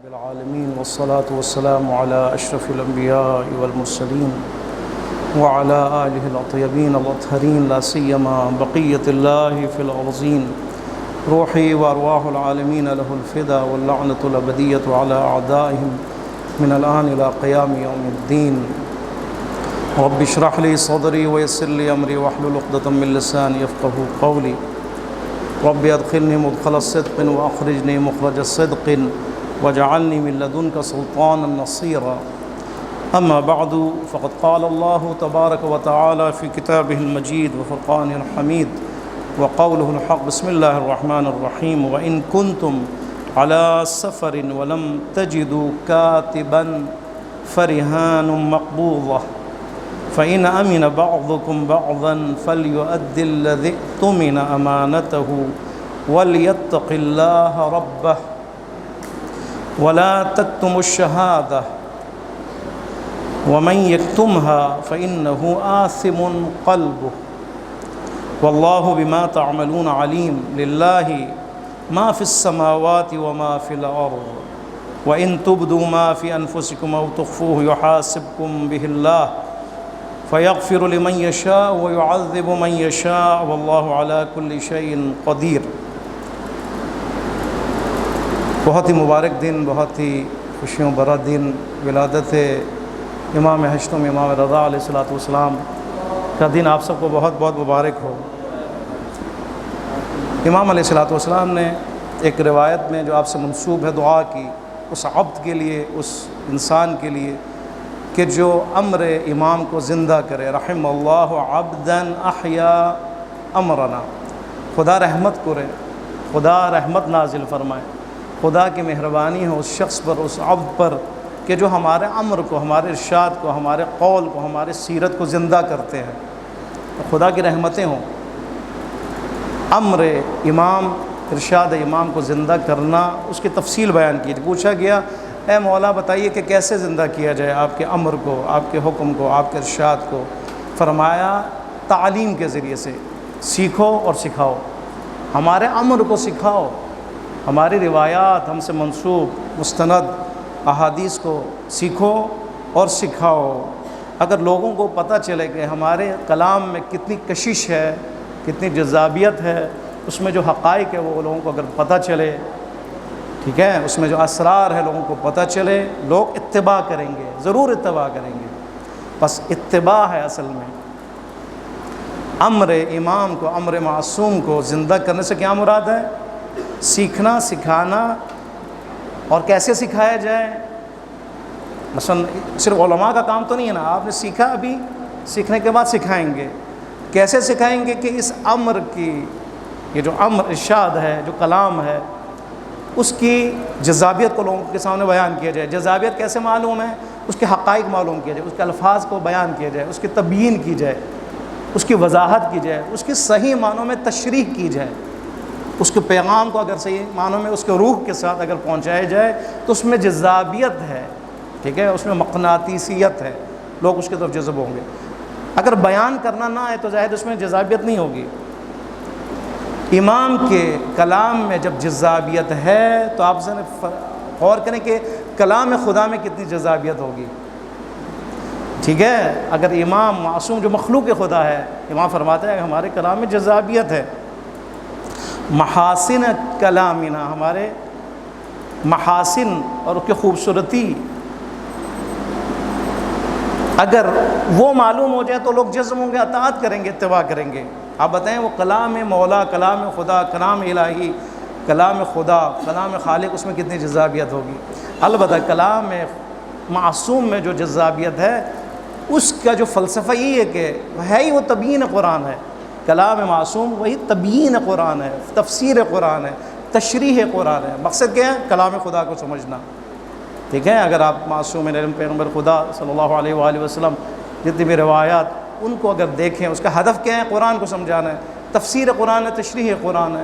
العالمين والصلاة والسلام على أشرف الأنبياء والمرسلين وعلى آله الطيبين الأطهرين لا سيما بقية الله في الأرضين روحي وأرواح العالمين له الفدا واللعنة الأبدية على أعدائهم من الآن إلى قيام يوم الدين رب اشرح لي صدري ويسر لي أمري واحلل عقدة من لساني يفقهوا قولي رب ادخلني مدخل الصدق وأخرجني مخرج الصدق واجعلني من لدنك سلطانا نصيرا أما بعد فقد قال الله تبارك وتعالى في كتابه المجيد وفرقانه الحميد وقوله الحق بسم الله الرحمن الرحيم وإن كنتم على سفر ولم تجدوا كاتبا فرهان مقبوضة فإن أمن بعضكم بعضا فليؤدي الذي اؤتمن أمانته وليتق الله ربه ولا تكتموا الشهادة ومن يكتمها فإنه آثم قلبه والله بما تعملون عليم لله ما في السماوات وما في الأرض وإن تبدوا ما في أنفسكم أو تخفوه يحاسبكم به الله فيغفر لمن يشاء ويعذب من يشاء والله على كل شيء قدیر۔ بہت ہی مبارک دن، بہت ہی خوشیوں بھرا دن، ولادت امام ہشتم امام رضا علیہ السلام کا دن آپ سب کو بہت بہت مبارک ہو۔ امام علیہ السلام نے ایک روایت میں جو آپ سے منسوب ہے دعا کی اس عبد کے لیے، اس انسان کے لیے کہ جو امر امام کو زندہ کرے، رحم اللہ عبدا احیا امرنا، خدا رحمت کرے، خدا رحمت نازل فرمائے، خدا کی مہربانی ہو اس شخص پر، اس عبد پر کہ جو ہمارے امر کو، ہمارے ارشاد کو، ہمارے قول کو، ہمارے سیرت کو زندہ کرتے ہیں، خدا کی رحمتیں ہوں۔ امر امام، ارشاد امام کو زندہ کرنا، اس کی تفصیل بیان کی۔ پوچھا گیا اے مولا بتائیے کہ کیسے زندہ کیا جائے آپ کے امر کو، آپ کے حکم کو، آپ کے ارشاد کو؟ فرمایا تعلیم کے ذریعے سے، سیکھو اور سکھاؤ، ہمارے امر کو سکھاؤ، ہماری روایات، ہم سے منسوب مستند احادیث کو سیکھو اور سکھاؤ۔ اگر لوگوں کو پتہ چلے کہ ہمارے کلام میں کتنی کشش ہے، کتنی جذابیت ہے، اس میں جو حقائق ہے وہ لوگوں کو اگر پتہ چلے، ٹھیک ہے، اس میں جو اسرار ہے لوگوں کو پتہ چلے، لوگ اتباع کریں گے، ضرور اتباع کریں گے۔ بس اتباع ہے اصل میں۔ امر امام کو، امر معصوم کو زندہ کرنے سے کیا مراد ہے؟ سیکھنا، سکھانا، اور کیسے سکھایا جائے؟ مثلا صرف علماء کا کام تو نہیں ہے نا، آپ نے سیکھا، ابھی سیکھنے کے بعد سکھائیں گے۔ کیسے سکھائیں گے کہ اس امر کی، یہ جو امر ارشاد ہے، جو کلام ہے، اس کی جذابیت کو لوگوں کے سامنے بیان کیا جائے۔ جذابیت کیسے معلوم ہے؟ اس کے حقائق معلوم کیا جائے، اس کے الفاظ کو بیان کیا جائے، اس کی تبیین کی جائے، اس کی وضاحت کی جائے، اس کی صحیح معنوں میں تشریح کی جائے، اس کے پیغام کو اگر صحیح معنوں میں اس کے روح کے ساتھ اگر پہنچایا جائے تو اس میں جذابیت ہے، ٹھیک ہے، اس میں مقناطیسیت ہے، لوگ اس کی طرف جذب ہوں گے۔ اگر بیان کرنا نہ ہے تو ظاہر اس میں جذابیت نہیں ہوگی۔ امام کے کلام میں جب جذابیت ہے تو آپ غور کریں کہ کلام خدا میں کتنی جذابیت ہوگی، ٹھیک ہے۔ اگر امام معصوم جو مخلوق خدا ہے، امام فرماتا ہے کہ ہمارے کلام میں جذابیت ہے، محاسن کلامنا، ہمارے محاسن اور اس کی خوبصورتی اگر وہ معلوم ہو جائے تو لوگ جذب ہوں گے، اطاعت کریں گے، اتباع کریں گے۔ آپ بتائیں وہ کلام مولا، کلام خدا، کلام الہی، کلام خدا، کلام خالق، اس میں کتنی جذابیت ہوگی؟ البتہ کلام معصوم میں جو جذابیت ہے اس کا جو فلسفہ یہ ہے کہ ہے ہی وہ تبیین قرآن ہے۔ کلام معصوم وہی تبیین قرآن ہے، تفسیر قرآن ہے، تشریح قرآن ہے۔ مقصد کیا ہے؟ کلام خدا کو سمجھنا، ٹھیک ہے۔ اگر آپ معصوم پیغمبر خدا صلی اللہ علیہ وآلہ وسلم جتنی بھی روایات ان کو اگر دیکھیں، اس کا ہدف کیا ہے؟ قرآن کو سمجھانا ہے، تفسیر قرآن ہے، تشریح قرآن ہے۔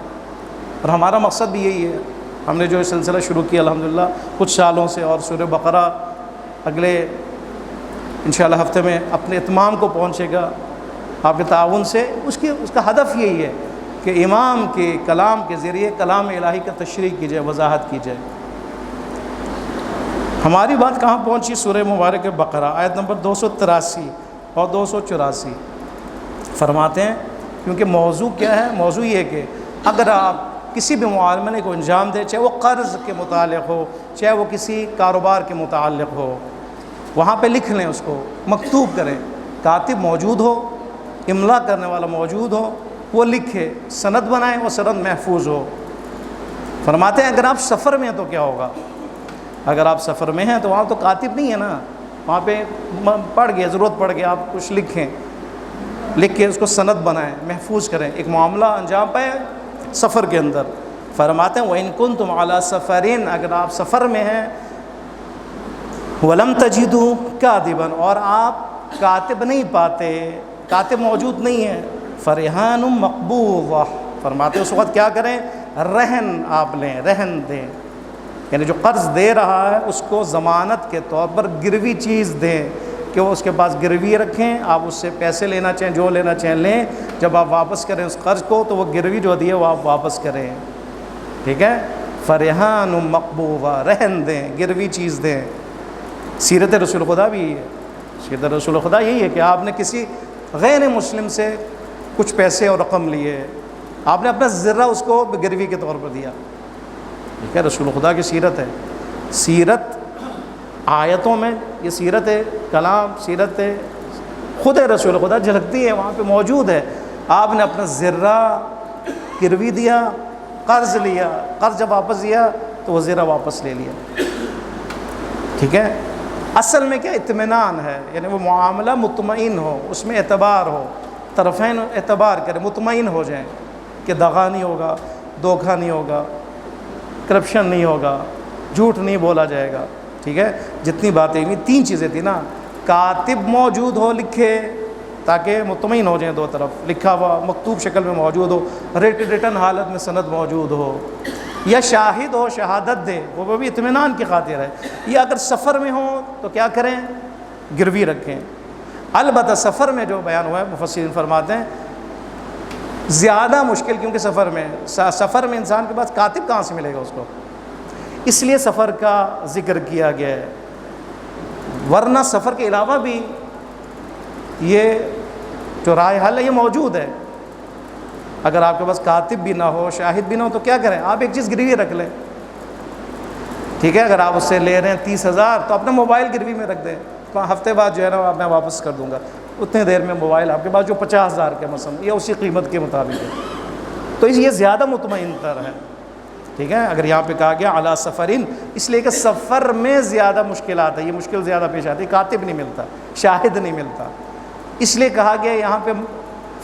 اور ہمارا مقصد بھی یہی ہے۔ ہم نے جو سلسلہ شروع کیا الحمدللہ کچھ سالوں سے، اور سورہ بقرہ اگلے انشاءاللہ ہفتے میں اپنے اتمام کو پہنچے گا آپ کے تعاون سے۔ اس کا ہدف یہی ہے کہ امام کے کلام کے ذریعے کلام الہی کا تشریح کی جائے، وضاحت کی جائے۔ ہماری بات کہاں پہنچی؟ سورہ مبارک بقرہ آیت نمبر 283 اور 284 فرماتے ہیں، کیونکہ موضوع کیا ہے؟ موضوع یہ کہ اگر آپ کسی بھی معاملے کو انجام دیں، چاہے وہ قرض کے متعلق ہو، چاہے وہ کسی کاروبار کے متعلق ہو، وہاں پہ لکھ لیں، اس کو مکتوب کریں، کاتب موجود ہو، املا کرنے والا موجود ہو، وہ لکھے، سند بنائیں، وہ سند محفوظ ہو۔ فرماتے ہیں اگر آپ سفر میں ہیں تو کیا ہوگا؟ اگر آپ سفر میں ہیں تو وہاں تو کاتب نہیں ہے نا، وہاں پہ پڑ گیا، ضرورت پڑ گیا، آپ کچھ لکھیں، لکھ کے اس کو سند بنائیں، محفوظ کریں، ایک معاملہ انجام پائے سفر کے اندر۔ فرماتے ہیں وَإِن كُنتُمْ عَلَىٰ سَفَرٍ، اگر آپ سفر میں ہیں، وَلَمْ تَجِدُوا كَاتِبًا، اور آپ کاتب نہیں پاتے، کاتب موجود نہیں ہے، فَرِحَانٌ مَقْبُوضَةٌ، فرماتے ہیں اس وقت کیا کریں؟ رہن آپ لیں، رہن دیں، یعنی جو قرض دے رہا ہے اس کو ضمانت کے طور پر گروی چیز دیں، کہ وہ اس کے پاس گروی رکھیں، آپ اس سے پیسے لینا چاہیں، جو لینا چاہیں لیں، جب آپ واپس کریں اس قرض کو تو وہ گروی جو دی ہے وہ آپ واپس کریں، ٹھیک ہے؟ فرحان مقبوضہ، رہن دیں، گروی چیز دیں۔ سیرت رسول خدا بھی یہی ہے، سیرت رسول خدا یہی ہے کہ آپ نے کسی غیر مسلم سے کچھ پیسے اور رقم لیے، آپ نے اپنا ذرہ اس کو گروی کے طور پر دیا، ٹھیک ہے؟ رسول خدا کی سیرت ہے۔ سیرت آیتوں میں یہ سیرت کلام، سیرت خود رسول خدا جھلکتی ہے، وہاں پہ موجود ہے۔ آپ نے اپنا ذرہ گروی دیا، قرض لیا، قرض جب واپس دیا تو وہ ذرہ واپس لے لیا، ٹھیک ہے؟ اصل میں کیا اطمینان ہے، یعنی وہ معاملہ مطمئن ہو، اس میں اعتبار ہو، طرفین اعتبار کریں، مطمئن ہو جائیں کہ دغا نہیں ہوگا، دھوکہ نہیں ہوگا، کرپشن نہیں ہوگا، جھوٹ نہیں بولا جائے گا، ٹھیک ہے؟ جتنی باتیں ہوئی، تین چیزیں تھیں نا، کاتب موجود ہو، لکھے، تاکہ مطمئن ہو جائیں دو طرف، لکھا ہوا مکتوب شکل میں موجود ہو، ریٹن حالت میں سند موجود ہو، یا شاہد ہو، شہادت دے، وہ بھی اطمینان کی خاطر ہے۔ یا اگر سفر میں ہوں تو کیا کریں؟ گروی رکھیں۔ البتہ سفر میں جو بیان ہوا ہے، مفسرین فرماتے ہیں زیادہ مشکل، کیونکہ سفر میں انسان کے پاس کاتب کہاں سے ملے گا اس کو، اس لیے سفر کا ذکر کیا گیا ہے، ورنہ سفر کے علاوہ بھی یہ جو رائے حل ہے یہ موجود ہے۔ اگر آپ کے پاس کاتب بھی نہ ہو، شاہد بھی نہ ہو تو کیا کریں؟ آپ ایک چیز گروی رکھ لیں، ٹھیک ہے؟ اگر آپ اس سے لے رہے ہیں 30,000 تو اپنا موبائل گروی میں رکھ دیں، ہفتے بعد جو ہے نا میں واپس کر دوں گا، اتنے دیر میں موبائل آپ کے پاس جو 50,000 کے مثلا، یہ اسی قیمت کے مطابق ہے، تو یہ زیادہ مطمئن تر ہے، ٹھیک ہے؟ اگر یہاں پہ کہا گیا علی سفرین، اس لیے کہ سفر میں زیادہ مشکلات ہے، یہ مشکل زیادہ پیش آتی ہے، کاتب نہیں ملتا، شاہد نہیں ملتا، اس لیے کہا گیا یہاں پہ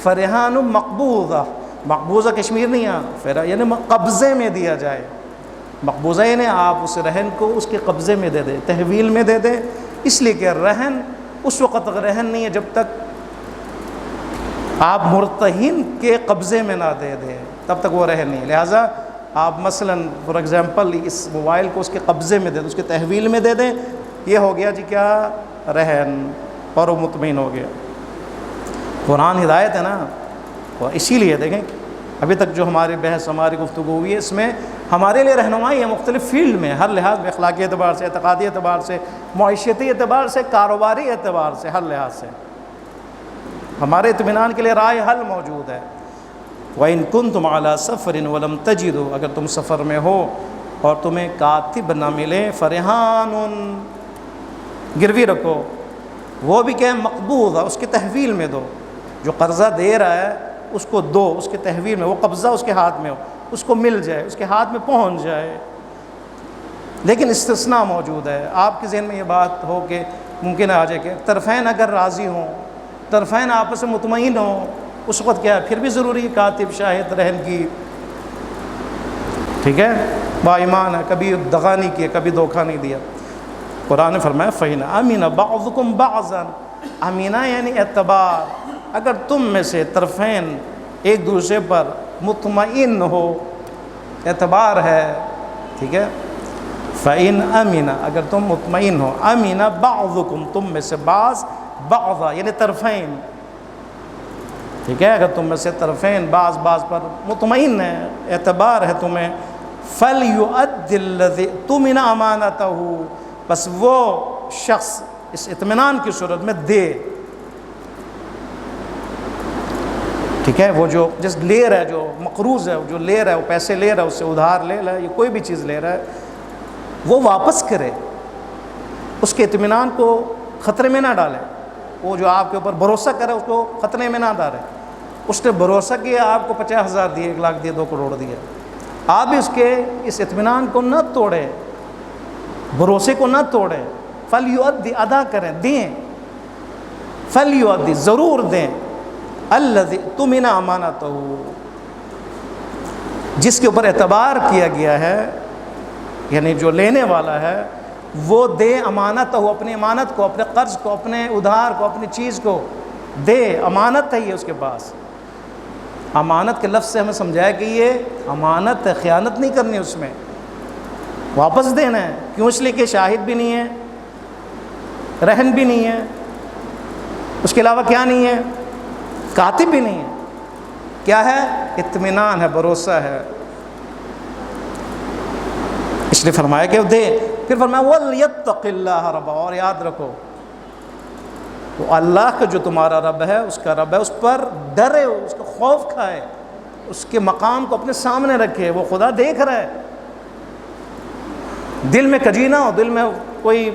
فرحان مقبوضہ، مقبوضہ کشمیر نہیں ہے، یعنی قبضے میں دیا جائے، مقبوضہ یعنی آپ اس رہن کو اس کے قبضے میں دے دیں، تحویل میں دے دیں، اس لیے کہ رہن اس وقت تک رہن نہیں ہے جب تک آپ مرتہن کے قبضے میں نہ دے دیں، تب تک وہ رہن نہیں ہے۔ لہٰذا آپ مثلا فار ایگزامپل اس موبائل کو اس کے قبضے میں دے دیں، اس کے تحویل میں دے دیں، یہ ہو گیا جی کیا؟ رہن، اور وہ مطمئن ہو گیا۔ قرآن ہدایت ہے نا، اور اسی لیے دیکھیں ابھی تک جو ہماری بحث، ہماری گفتگو ہوئی ہے، اس میں ہمارے لیے رہنمائی ہے مختلف فیلڈ میں، ہر لحاظ میں، اخلاقی اعتبار سے، اعتقادی اعتبار سے، معاشیتی اعتبار سے، کاروباری اعتبار سے، ہر لحاظ سے ہمارے اطمینان کے لیے رائے حل موجود ہے۔ وَإِن كُنتُمْ عَلَىٰ سَفَرٍ وَلَمْ تَجِدُوا، اگر تم سفر میں ہو اور تمہیں کاتب نہ ملے، فَرِحَانٌ، گروی رکھو، وہ بھی کہ مقبوضہ، اس کی تحویل میں دو، جو قرضہ دے رہا ہے اس کو دو، اس کے تحویل میں، وہ قبضہ اس کے ہاتھ میں ہو، اس کو مل جائے، اس کے ہاتھ میں پہنچ جائے۔ لیکن استثناء موجود ہے، آپ کے ذہن میں یہ بات ہو کہ ممکن آ جائے کہ طرفین اگر راضی ہوں، طرفین آپس میں مطمئن ہوں، اس وقت کیا ہے؟ پھر بھی ضروری ہے کاتب، شاہد، رہن کی، ٹھیک ہے؟ با ایمان ہے، کبھی دغا نہیں کیا، کبھی دھوکہ نہیں دیا۔ قرآن نے فرمایا فَإِنْ أَمِنَ بَعْضُكُمْ بَعْضًا، امینہ یعنی اعتبار، اگر تم میں سے طرفین ایک دوسرے پر مطمئن ہو، اعتبار ہے، ٹھیک ہے؟ فَإِنْ أَمِنَ، اگر تم مطمئن ہو، أَمِنَ بَعْضُكُمْ، تم میں سے بعض، بعضا یعنی طرفین، ٹھیک ہے؟ اگر تم میں سے طرفین بعض پر مطمئن ہے، اعتبار ہے تمہیں، فَلْيُؤَدِّ الَّذِي اؤْتُمِنَ أَمَانَتَهُ، بس وہ شخص اس اطمینان کی صورت میں دے، ٹھیک ہے، وہ جو جس لے رہا ہے، جو مقروض ہے، جو لے رہا ہے، وہ پیسے لے رہا ہے، اس سے ادھار لے رہا ہے، یہ کوئی بھی چیز لے رہا ہے، وہ واپس کرے، اس کے اطمینان کو خطرے میں نہ ڈالے۔ وہ جو آپ کے اوپر بھروسہ کرے اس کو خطرے میں نہ ڈالے۔ اس نے بھروسہ کیا، آپ کو 50,000 دیے، 1 لاکھ دیے، 2 کروڑ دیا، آپ اس کے اس اطمینان کو نہ توڑے، بھروسے کو نہ توڑے۔ فَلْيُؤَدِّ، ادا کریں، دیں، فَلْيُؤَدِّ، ضرور دیں، الَّذِي اؤْتُمِنَ أَمَانَتَهُ، جس کے اوپر اعتبار کیا گیا ہے، یعنی جو لینے والا ہے وہ دے امانت ہو، اپنی امانت کو، اپنے قرض کو، اپنے ادھار کو، اپنی چیز کو دے، امانت ہے یہ اس کے پاس۔ امانت کے لفظ سے ہمیں سمجھایا کہ یہ امانت ہے، خیانت نہیں کرنی، اس میں واپس دینا ہے۔ کیوں؟ اس لیے کہ شاہد بھی نہیں ہے، رہن بھی نہیں ہے، اس کے علاوہ کیا نہیں ہے، کاتب بھی نہیں ہے، کیا ہے؟ اطمینان ہے، بھروسہ ہے، اس لیے فرمایا کہ وہ دے۔ پھر فرمایا وَلْيَتَّقِ اللَّهَ رَبَّهُ، اور یاد رکھو وہ اللہ کا جو تمہارا رب ہے، اس کا رب ہے، اس پر ڈرے، اس کا خوف کھائے، اس کے مقام کو اپنے سامنے رکھے، وہ خدا دیکھ رہا ہے۔ دل میں کجی نہ ہو، دل میں کوئی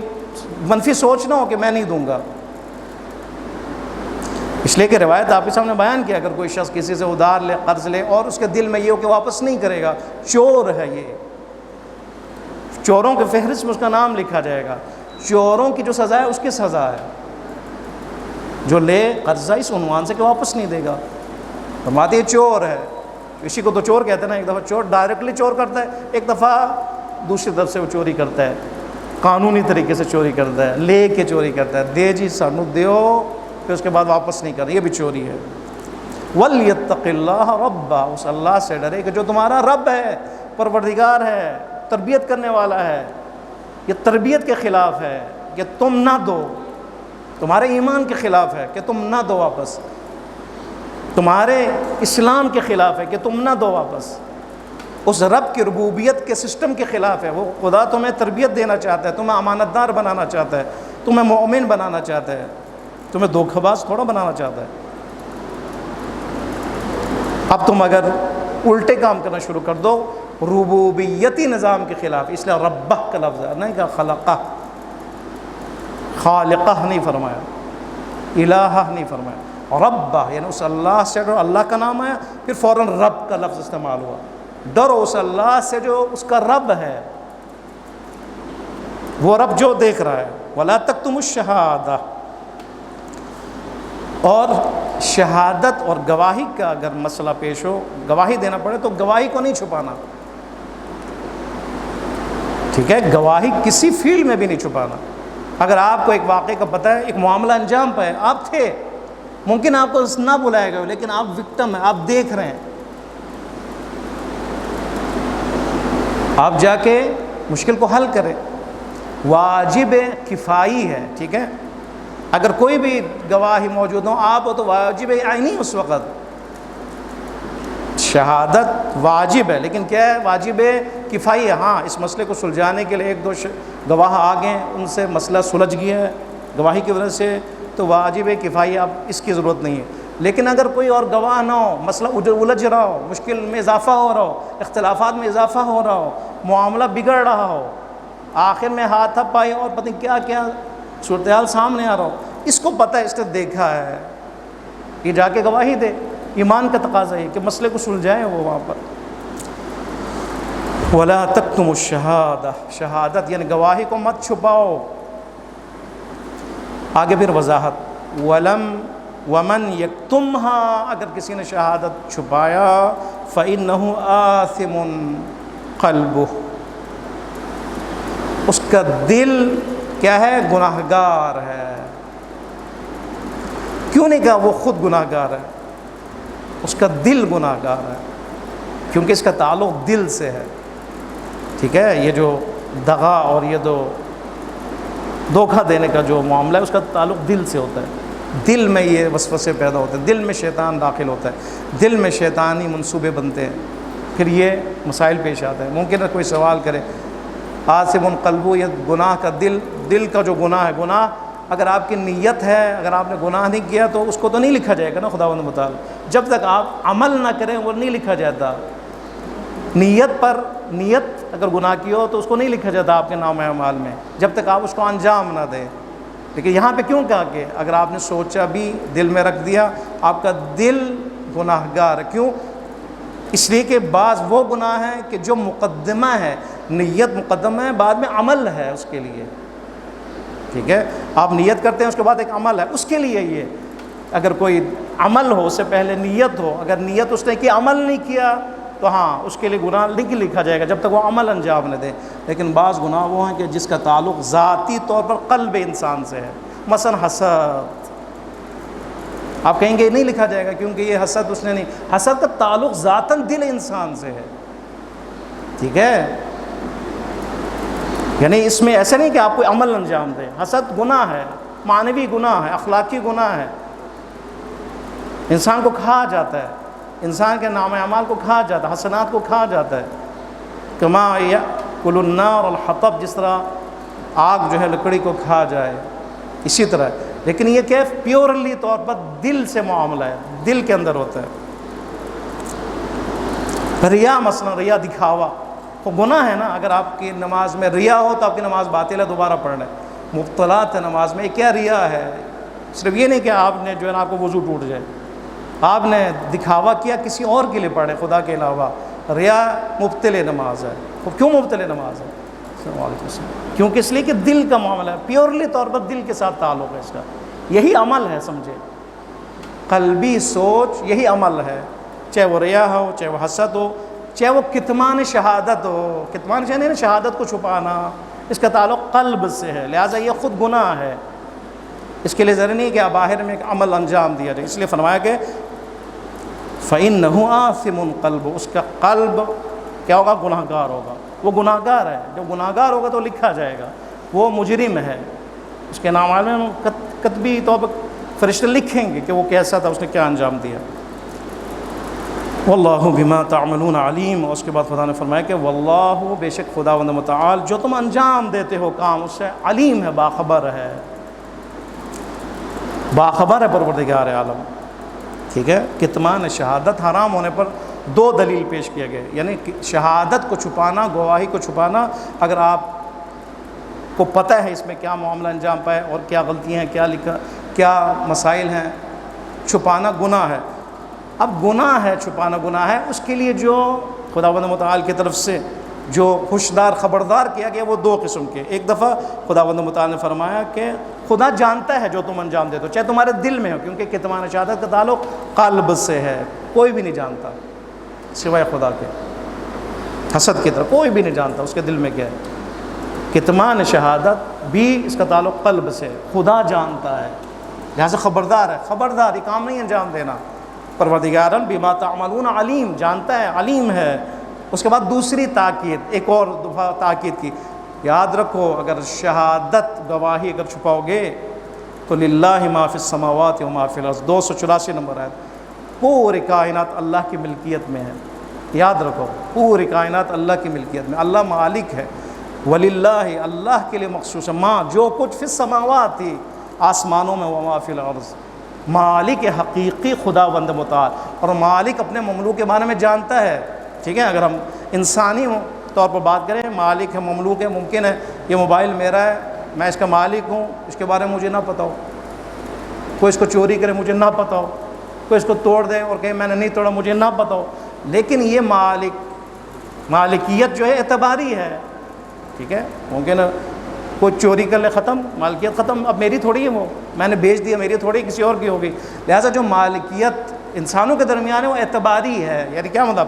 منفی سوچ نہ ہو کہ میں نہیں دوں گا، اس لیے کہ روایت آپ کے سامنے بیان کیا، اگر کوئی شخص کسی سے ادھار لے، قرض لے، اور اس کے دل میں یہ ہو کہ واپس نہیں کرے گا، چور ہے، یہ چوروں کے فہرست میں اس کا نام لکھا جائے گا۔ چوروں کی جو سزا ہے اس کی سزا ہے، جو لے قرضہ اس عنوان سے کہ واپس نہیں دے گا، فرماتے یہ چور ہے۔ اسی کو تو چور کہتے ہیں نا، ایک دفعہ چور ڈائریکٹلی چور کرتا ہے، ایک دفعہ دوسری طرف سے وہ چوری کرتا ہے، قانونی طریقے سے چوری کرتا ہے، لے کے چوری کرتا ہے، دے جی سانو دیو، پھر اس کے بعد واپس نہیں کر، یہ بھی چوری ہے۔ وَلْيَتَّقِ اللَّهَ رَبَّهُ، اس اللہ سے ڈرے کہ جو تمہارا رب ہے، پروردگار ہے، تربیت کرنے والا ہے۔ یہ تربیت کے خلاف ہے کہ تم نہ دو، تمہارے ایمان کے خلاف ہے کہ تم نہ دو واپس، تمہارے اسلام کے خلاف ہے کہ تم نہ دو واپس، اس رب کی ربوبیت کے سسٹم کے خلاف ہے۔ وہ خدا تمہیں تربیت دینا چاہتا ہے، تمہیں امانت دار بنانا چاہتا ہے، تمہیں مومن بنانا چاہتا ہے، تمہیں دھوکہ باز تھوڑا بنانا چاہتا ہے۔ اب تم اگر الٹے کام کرنا شروع کر دو، ربوبیتی نظام کے خلاف، اس لیے ربہ کا لفظ ہے، نہیں کہا خلقہ، خالقہ نہیں فرمایا، الہہ نہیں فرمایا، ربہ یعنی اس اللہ سے جو اللہ کا نام آیا، پھر فوراً رب کا لفظ استعمال ہوا۔ ڈرو اس اللہ سے جو اس کا رب ہے، وہ رب جو دیکھ رہا ہے۔ وَلَا تَكْتُمُوا الشَّهَادَةَ، اور شہادت اور گواہی کا اگر مسئلہ پیش ہو، گواہی دینا پڑے تو گواہی کو نہیں چھپانا، ٹھیک ہے، گواہی کسی فیلڈ میں بھی نہیں چھپانا۔ اگر آپ کو ایک واقعے کا پتہ ہے، ایک معاملہ انجام پہ ہے، آپ تھے، ممکن آپ کو نہ بلائے گا، لیکن آپ وکٹم ہیں، آپ دیکھ رہے ہیں، آپ جا کے مشکل کو حل کریں۔ واجب کفائی ہے، ٹھیک ہے، اگر کوئی بھی گواہی موجود ہو، آپ ہو تو واجب عینی اس وقت، شہادت واجب ہے، لیکن کیا ہے، واجب کفائی ہے۔ ہاں، اس مسئلے کو سلجھانے کے لیے 1-2 گواہ آ گئے، ان سے مسئلہ سلجھ گیا ہے گواہی کی وجہ سے، تو واجب کفائی، اب اس کی ضرورت نہیں ہے۔ لیکن اگر کوئی اور گواہ نہ ہو، مسئلہ الجھ رہا ہو، مشکل میں اضافہ ہو رہا ہو، اختلافات میں اضافہ ہو رہا ہو، معاملہ بگڑ رہا ہو، آخر میں ہاتھ پائی اور پتہ نہیں کیا کیا صورتحال سامنے آ رہا ہو، اس کو پتہ ہے، اس نے دیکھا ہے، یہ جا کے گواہی دے۔ ایمان کا تقاضا ہے کہ مسئلے کو سلجھائیں وہ وہاں پر۔ وَلَا تَكْتُمُوا الشَّهَادَةَ، شہادت یعنی گواہی کو مت چھپاؤ۔ آگے پھر وضاحت، وَمَنْ يَكْتُمْهَا، اگر کسی نے شہادت چھپایا، فَإِنَّهُ آثِمٌ قَلْبُهُ، اس کا دل کیا ہے، گناہگار ہے۔ کیوں نہیں کہا وہ خود گناہگار ہے، اس کا دل گناہگار ہے، کیونکہ اس کا تعلق دل سے ہے، ٹھیک ہے۔ یہ جو دغا اور یہ دھوکہ دینے کا جو معاملہ ہے، اس کا تعلق دل سے ہوتا ہے، دل میں یہ وسوسے پیدا ہوتے ہیں، دل میں شیطان داخل ہوتا ہے، دل میں شیطانی منصوبے بنتے ہیں، پھر یہ مسائل پیش آتے ہیں۔ ممکن ہے کوئی سوال کرے آثم قلبہ، یہ گناہ کا دل کا جو گناہ ہے، گناہ اگر آپ کی نیت ہے، اگر آپ نے گناہ نہیں کیا تو اس کو تو نہیں لکھا جائے گا نا خداوند متعال، جب تک آپ عمل نہ کریں وہ نہیں لکھا جاتا۔ نیت اگر گناہ کی ہو تو اس کو نہیں لکھا جاتا آپ کے نام اعمال میں، جب تک آپ اس کو انجام نہ دیں۔ لیکن یہاں پہ کیوں کہا کہ اگر آپ نے سوچا بھی، دل میں رکھ دیا، آپ کا دل گناہ گار ہے۔ کیوں؟ اس لیے کہ بعض وہ گناہ ہیں کہ جو مقدمہ ہے، نیت مقدمہ ہے، بعد میں عمل ہے اس کے لیے، ٹھیک ہے؟ آپ نیت کرتے ہیں، اس کے بعد ایک عمل ہے اس کے لیے۔ یہ اگر کوئی عمل ہو، اس سے پہلے نیت ہو، اگر نیت اس نے کی، عمل نہیں کیا تو ہاں اس کے لیے گناہ نہیں لکھا جائے گا جب تک وہ عمل انجام نہ دے۔ لیکن بعض گناہ وہ ہیں کہ جس کا تعلق ذاتی طور پر قلب انسان سے ہے، مثلا حسد، آپ کہیں گے یہ نہیں لکھا جائے گا کیونکہ یہ حسد اس نے نہیں، حسد کا تعلق ذاتاً دل انسان سے ہے، ٹھیک ہے؟ یعنی اس میں ایسا نہیں کہ آپ کوئی عمل انجام دیں۔ حسد گناہ ہے، معنوی گناہ ہے، اخلاقی گناہ ہے، انسان کو کھا جاتا ہے، انسان کے نام اعمال کو کھا جاتا ہے، حسنات کو کھا جاتا ہے۔ کما یأکل النار الحطب، جس طرح آگ جو ہے لکڑی کو کھا جائے، اسی طرح۔ لیکن یہ کہ پیورلی طور پر دل سے معاملہ ہے، دل کے اندر ہوتا ہے۔ ریا، مثلا ریا دکھاوا، تو گناہ ہے نا۔ اگر آپ کی نماز میں ریا ہو تو آپ کی نماز باطل ہے، دوبارہ پڑھ لیں۔ مبطلات ہے نماز میں، کیا ریا ہے؟ صرف یہ نہیں کہ آپ نے جو ہے نا آپ کو وضو ٹوٹ جائے، آپ نے دکھاوا کیا کسی اور کے لیے پڑھے خدا کے علاوہ، ریا مبطل نماز ہے۔ وہ کیوں مبطل نماز ہے؟ کیونکہ اس لیے کہ دل کا معاملہ ہے، پیورلی طور پر دل کے ساتھ تعلق ہے اس کا، یہی عمل ہے، سمجھے؟ قلبی سوچ یہی عمل ہے، چاہے وہ ریا ہو، چاہے وہ حسد ہو، چاہے وہ کتمان شہادت ہو۔ کتمان شہادت کو چھپانا، اس کا تعلق قلب سے ہے، لہٰذا یہ خود گناہ ہے۔ اس کے لیے ضروری نہیں کہ آپ باہر میں ایک عمل انجام دیا جائے، اس لیے فرمایا کہ فَإِنَّهُ آثِمٌ قَلْبُ، اس کا قلب کیا ہوگا؟ گناہ گار ہوگا، وہ گناہ گار ہے۔ جب گناہ گار ہوگا تو لکھا جائے گا، وہ مجرم ہے، اس کے نام میں کتبی طور پر فرشتے لکھیں گے کہ وہ کیسا تھا، اس نے کیا انجام دیا۔ واللہ بما تعملون علیم، اور اس کے بعد خدا نے فرمایا کہ واللہ، بے شک خداوند متعال جو تم انجام دیتے ہو کام، اس سے علیم ہے، باخبر ہے، باخبر ہے پروردگار عالم، ٹھیک ہے؟ کتمان شہادت حرام ہونے پر دو دلیل پیش کیا گئے، یعنی شہادت کو چھپانا، گواہی کو چھپانا، اگر آپ کو پتہ ہے اس میں کیا معاملہ انجام پائے اور کیا غلطیاں ہیں، کیا لکھا، کیا مسائل ہیں، چھپانا گناہ ہے۔ اب گناہ ہے، چھپانا گناہ ہے، اس کے لیے جو خداوند متعال کی طرف سے جو ہوشدار خبردار کیا گیا وہ دو قسم کے۔ ایک دفعہ خداوند متعال نے فرمایا کہ خدا جانتا ہے جو تم انجام دیتے ہو، چاہے تمہارے دل میں ہو، کیونکہ کتمان شہادت کا تعلق قلب سے ہے، کوئی بھی نہیں جانتا سوائے خدا کے۔ حسد کی طرف کوئی بھی نہیں جانتا اس کے دل میں کیا ہے۔ کتمان شہادت بھی اس کا تعلق قلب سے، خدا جانتا ہے، لہٰذا خبردار ہے، خبردار، یہ کام نہیں انجام دینا۔ پروردگار بما تعملون علیم، جانتا ہے، علیم ہے۔ اس کے بعد دوسری تاکید، ایک اور دفعہ تاکید کی، یاد رکھو اگر شہادت گواہی اگر چھپاؤ گے تو للہ ما فی السماوات و ما فی الارض، 284 نمبر آیت، پوری کائنات اللہ کی ملکیت میں ہے، یاد رکھو پوری کائنات اللہ کی ملکیت میں، اللہ مالک ہے۔ وللہ، اللہ کے لیے مخصوص ہے، ما، جو کچھ فی السماوات ہی، آسمانوں میں، وما فی الارض، مالک حقیقی خداوند متعال، اور مالک اپنے مملوک کے بارے میں جانتا ہے، ٹھیک ہے؟ اگر ہم انسانی طور پر بات کریں، مالک ہے، مملوک ہے، ممکن ہے یہ موبائل میرا ہے، میں اس کا مالک ہوں، اس کے بارے میں مجھے نہ پتہ ہو، کوئی اس کو چوری کرے مجھے نہ پتہ ہو، کوئی اس کو توڑ دے اور کہیں میں نے نہیں توڑا مجھے نہ پتہ ہو، لیکن یہ مالکیت جو ہے اعتباری ہے، ٹھیک ہے؟ ممکن ہے کوئی چوری کر لے، ختم، مالکیت ختم، اب میری تھوڑی ہے، وہ میں نے بیچ دیا، میری تھوڑی کسی اور کی ہوگی۔ لہٰذا جو مالکیت انسانوں کے درمیان ہے وہ اعتباری ہے، یعنی کیا مطلب؟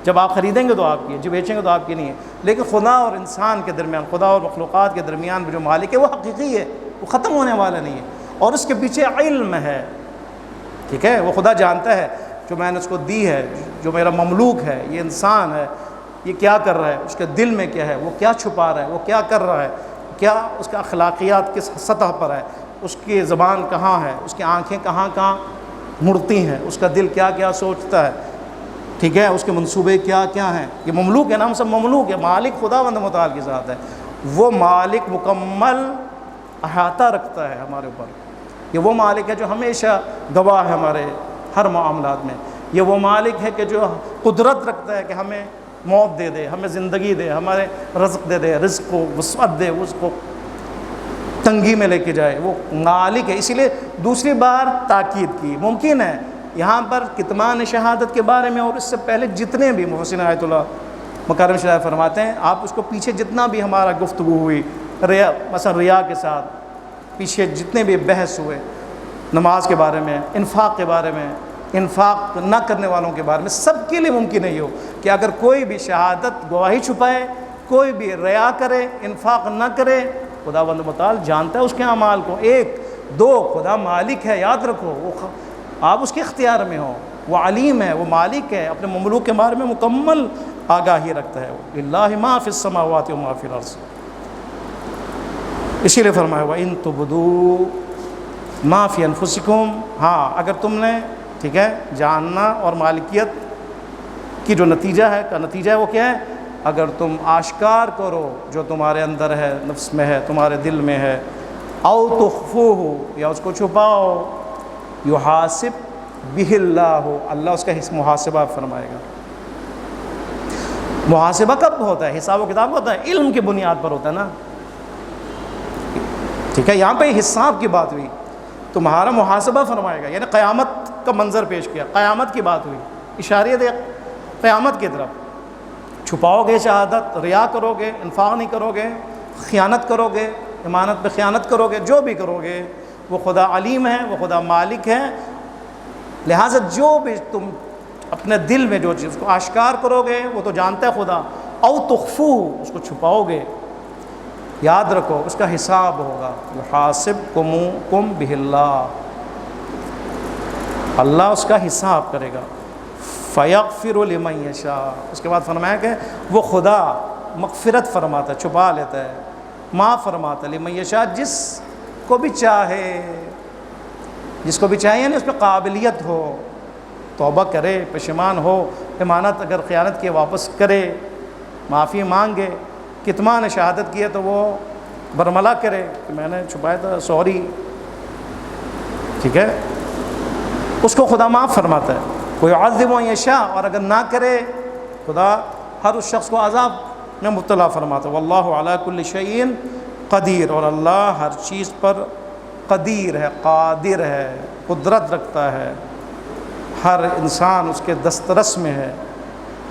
جب آپ خریدیں گے تو آپ کی ہے، جب بیچیں گے تو آپ کی نہیں ہے، لیکن خدا اور انسان کے درمیان، خدا اور مخلوقات کے درمیان جو مالک ہے وہ حقیقی ہے، وہ ختم ہونے والا نہیں ہے، اور اس کے پیچھے علم ہے، ٹھیک ہے؟ وہ خدا جانتا ہے جو میں نے اس کو دی ہے، جو میرا مملوک ہے، یہ انسان ہے، یہ کیا کر رہا ہے، اس کے دل میں کیا ہے، وہ کیا چھپا رہا ہے، وہ کیا کر رہا ہے، کیا اس کا اخلاقیات کس سطح پر ہے، اس کی زبان کہاں ہے، اس کی آنکھیں کہاں کہاں مڑتی ہیں، اس کا دل کیا کیا سوچتا ہے، ٹھیک ہے، اس کے منصوبے کیا کیا ہیں. یہ مملوک ہے نا، ہم سب مملوک ہے. مالک خداوند متعال کی ذات ہے. وہ مالک مکمل احاطہ رکھتا ہے ہمارے اوپر. یہ وہ مالک ہے جو ہمیشہ گواہ ہے ہمارے ہر معاملات میں. یہ وہ مالک ہے کہ جو قدرت رکھتا ہے کہ ہمیں موت دے دے، ہمیں زندگی دے، ہمارے رزق دے دے، رزق کو وسعت دے، اس کو تنگی میں لے کے جائے. وہ مالک ہے. اسی لیے دوسری بار تاکید کی. ممکن ہے یہاں پر کتمان شہادت کے بارے میں اور اس سے پہلے جتنے بھی محسن آیت اللہ مکارم شرائع فرماتے ہیں، آپ اس کو پیچھے جتنا بھی ہمارا گفتگو ہوئی ریا، مثلا ریا کے ساتھ پیچھے جتنے بھی بحث ہوئے نماز کے بارے میں، انفاق کے بارے میں، انفاق نہ کرنے والوں کے بارے میں، سب کے لیے ممکن ہے یہ کہ اگر کوئی بھی شہادت گواہی چھپائے، کوئی بھی ریا کرے، انفاق نہ کرے، خداوند متعال جانتا ہے اس کے اعمال کو. ایک دو، خدا مالک ہے، یاد رکھو. وہ آپ اس کے اختیار میں ہو. وہ علیم ہے، وہ مالک ہے، اپنے مملوک کے بارے میں مکمل آگاہی رکھتا ہے. للہ ما فی السماوات و ما فی الارض. اسی لیے فرمایا وَإِن تُبْدُوا مَا فِي أَنفُسِكُمْ. ہاں اگر تم نے، ٹھیک ہے، جاننا اور مالکیت کی جو نتیجہ ہے وہ کیا ہے؟ اگر تم آشکار کرو جو تمہارے اندر ہے، نفس میں ہے، تمہارے دل میں ہے، او تخفوہ، یا اس کو چھپاؤ، یحاسب بہ اللہ، اللہ اس کا محاسبہ فرمائے گا. محاسبہ کب ہوتا ہے؟ حساب و کتاب ہوتا ہے، علم کی بنیاد پر ہوتا ہے نا. ٹھیک ہے، یہاں پہ حساب کی بات ہوئی، تمہارا محاسبہ فرمائے گا. یعنی قیامت کا منظر پیش کیا، قیامت کی بات ہوئی، اشارے دے قیامت کی طرف. چھپاؤ گے شہادت، ریا کرو گے، انفاق نہیں کرو گے، خیانت کرو گے، امانت پہ خیانت کرو گے، جو بھی کرو گے، وہ خدا علیم ہے، وہ خدا مالک ہے. لہٰذا جو بھی تم اپنے دل میں جو چیز کو آشکار کرو گے وہ تو جانتا ہے خدا. او تخفو، اس کو چھپاؤ گے، یاد رکھو اس کا حساب ہوگا. یحاسبکم بہ اللہ، اللہ اس کا حساب کرے گا. فیغفر لمن یشاء، اس کے بعد فرمایا کہ وہ خدا مغفرت فرماتا ہے، چھپا لیتا ہے، معاف فرماتا ہے. لمن یشاء، جس کو بھی چاہے، جس کو بھی چاہے، یعنی اس پہ قابلیت ہو، توبہ کرے، پشیمان ہو، امانت اگر خیانت کی واپس کرے، معافی مانگے، کتمان شہادت کی ہے تو وہ برملا کرے کہ میں نے چھپایا تھا، سوری. ٹھیک ہے، اس کو خدا معاف فرماتا ہے. کوئی عذب و یشاء، اور اگر نہ کرے خدا ہر اس شخص کو عذاب میں مبتلا فرماتا ہے. واللہ علی کل شیء قدیر، اور اللہ ہر چیز پر قدیر ہے، قادر ہے، قدرت رکھتا ہے. ہر انسان اس کے دسترس میں ہے،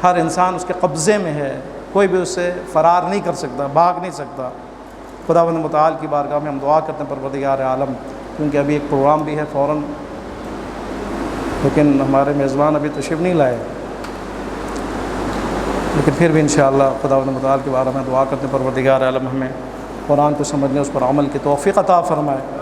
ہر انسان اس کے قبضے میں ہے، کوئی بھی اس سے فرار نہیں کر سکتا، بھاگ نہیں سکتا. خداوند متعال کی بارگاہ میں ہم دعا کرتے ہیں پروردگار عالم، کیونکہ ابھی ایک پروگرام بھی ہے فوراً، لیکن ہمارے میزبان ابھی تشریف نہیں لائے، لیکن پھر بھی انشاءاللہ خداوند متعال کے بارے میں دعا کرتے ہیں پروردگار عالم ہمیں قرآن کو سمجھنے، اس پر عمل کی توفیق عطا فرمائے.